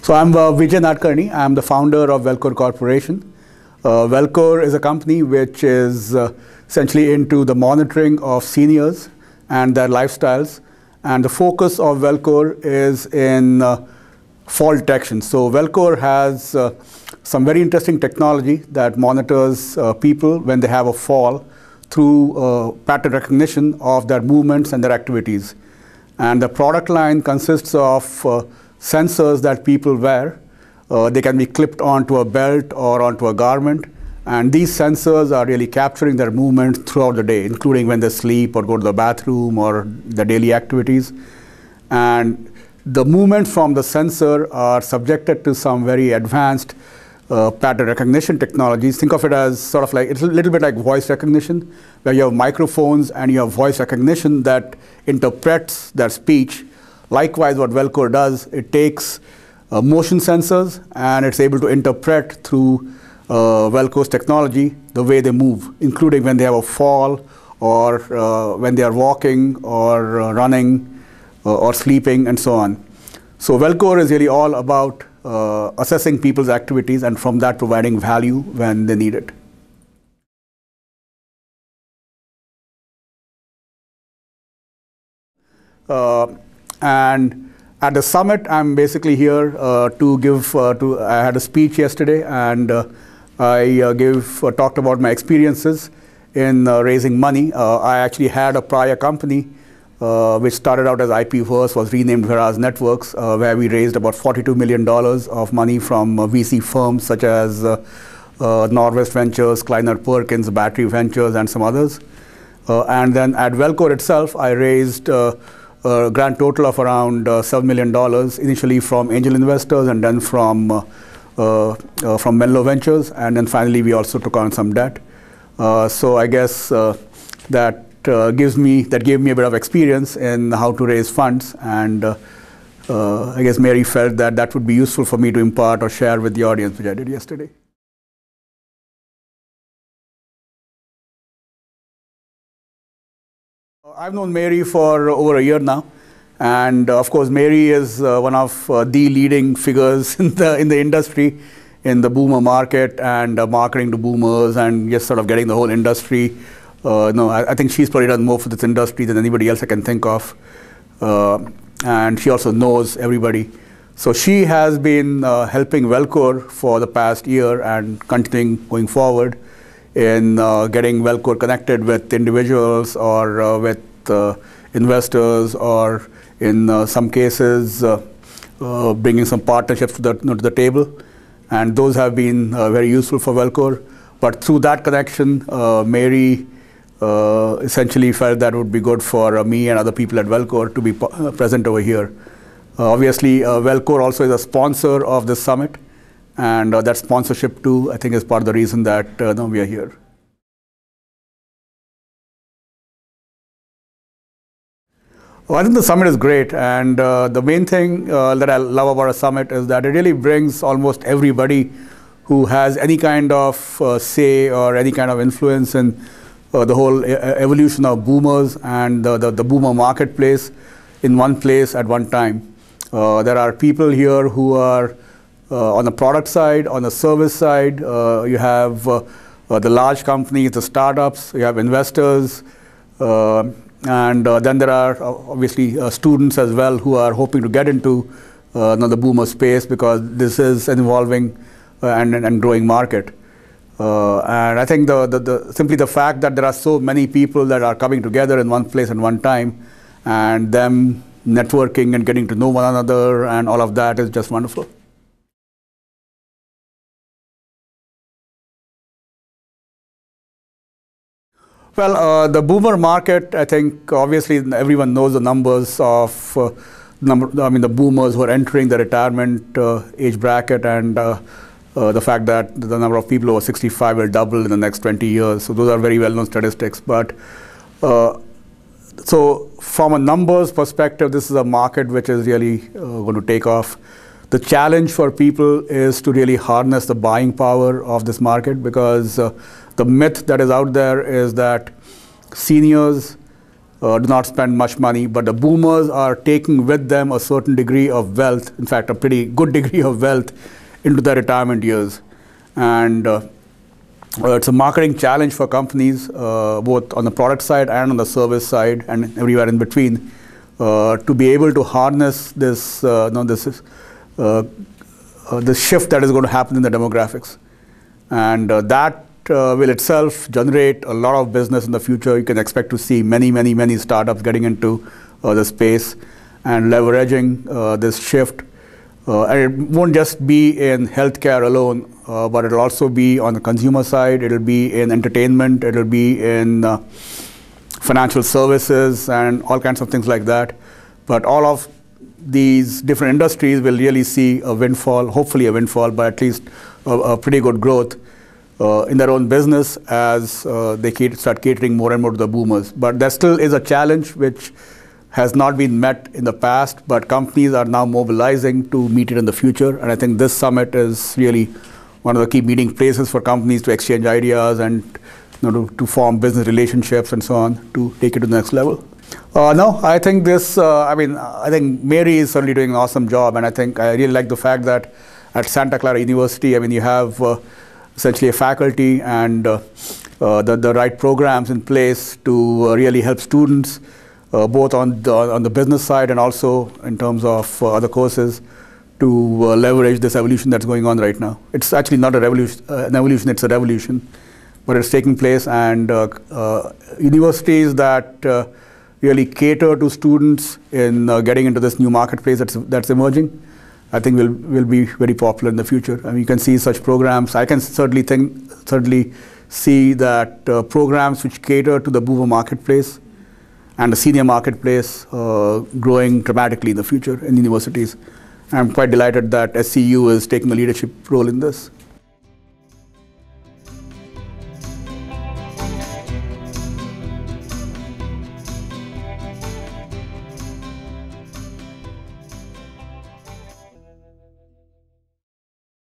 So I'm Vijay Nadkarni. I'm the founder of Velcore Corporation. Velcore is a company which is essentially into the monitoring of seniors and their lifestyles. And the focus of Velcore is in fall detection. So Velcore has some very interesting technology that monitors people when they have a fall through pattern recognition of their movements and their activities. And the product line consists of sensors that people wear. They can be clipped onto a belt or onto a garment. And these sensors are really capturing their movements throughout the day, including when they sleep or go to the bathroom or their daily activities. And the movements from the sensor are subjected to some very advanced pattern recognition technologies. Think of it as sort of like, it's a little bit like voice recognition, where you have microphones and you have voice recognition that interprets their speech. Likewise, what Velcore does, it takes motion sensors and it's able to interpret through Velcore's technology the way they move, including when they have a fall or when they are walking or running or sleeping and so on. So Velcore is really all about assessing people's activities and from that providing value when they need it. And at the summit, I'm basically here to give, I had a speech yesterday and I talked about my experiences in raising money. I actually had a prior company which started out as IPverse, was renamed Veraz Networks, where we raised about $42 million of money from VC firms such as Norwest Ventures, Kleiner Perkins, Battery Ventures, and some others. And then at Velcore itself, I raised a grand total of around $7 million, initially from angel investors and then from Menlo Ventures. And then finally, we also took on some debt. So I guess that gave me a bit of experience in how to raise funds. And I guess Mary felt that that would be useful for me to impart or share with the audience, which I did yesterday. I've known Mary for over a year now, and of course, Mary is one of the leading figures in the industry, in the boomer market and marketing to boomers, and just sort of getting the whole industry. I think she's probably done more for this industry than anybody else I can think of, and she also knows everybody. So she has been helping Velcore for the past year and continuing going forward in getting Velcore connected with individuals or with investors, or in some cases bringing some partnerships to the table. And those have been very useful for Velcore. But through that connection, Mary essentially felt that it would be good for me and other people at Velcore to be present over here. Obviously, Velcore also is a sponsor of this summit. And that sponsorship, too, I think is part of the reason that we are here. Well, I think the summit is great. And the main thing that I love about a summit is that it really brings almost everybody who has any kind of say or any kind of influence in the whole evolution of boomers and the boomer marketplace in one place at one time. There are people here who are on the product side, on the service side. You have the large companies, the startups, you have investors, and then there are obviously students as well who are hoping to get into the boomer space, because this is an evolving and growing market. And I think simply the fact that there are so many people that are coming together in one place at one time, and them networking and getting to know one another and all of that is just wonderful. Well, the boomer market, I think obviously everyone knows the numbers of the boomers who are entering the retirement age bracket, and the fact that the number of people over 65 will double in the next 20 years. So those are very well-known statistics. But so from a numbers perspective, this is a market which is really going to take off. The challenge for people is to really harness the buying power of this market, because the myth that is out there is that seniors do not spend much money, but the boomers are taking with them a certain degree of wealth, in fact, a pretty good degree of wealth into their retirement years. And it's a marketing challenge for companies, both on the product side and on the service side and everywhere in between, to be able to harness this, this shift that is going to happen in the demographics. And that will itself generate a lot of business in the future. You can expect to see many startups getting into the space and leveraging this shift. And it won't just be in healthcare alone, but it'll also be on the consumer side. It'll be in entertainment. It'll be in financial services and all kinds of things like that. But all of these different industries will really see a windfall, hopefully a windfall, but at least a pretty good growth in their own business as they start catering more and more to the boomers. But there still is a challenge which has not been met in the past, but companies are now mobilizing to meet it in the future. And I think this summit is really one of the key meeting places for companies to exchange ideas and to form business relationships and so on to take it to the next level. No, I think this, I think Mary is certainly doing an awesome job. And I think I really like the fact that at Santa Clara University, you have essentially a faculty and the right programs in place to really help students, both on the business side and also in terms of other courses, to leverage this evolution that's going on right now. It's actually not an evolution, it's a revolution, but it's taking place. And universities that really cater to students in getting into this new marketplace that's emerging, I think will be very popular in the future. You can see such programs. I can certainly see that programs which cater to the boomer marketplace and the senior marketplace growing dramatically in the future in universities. I'm quite delighted that SCU is taking a leadership role in this.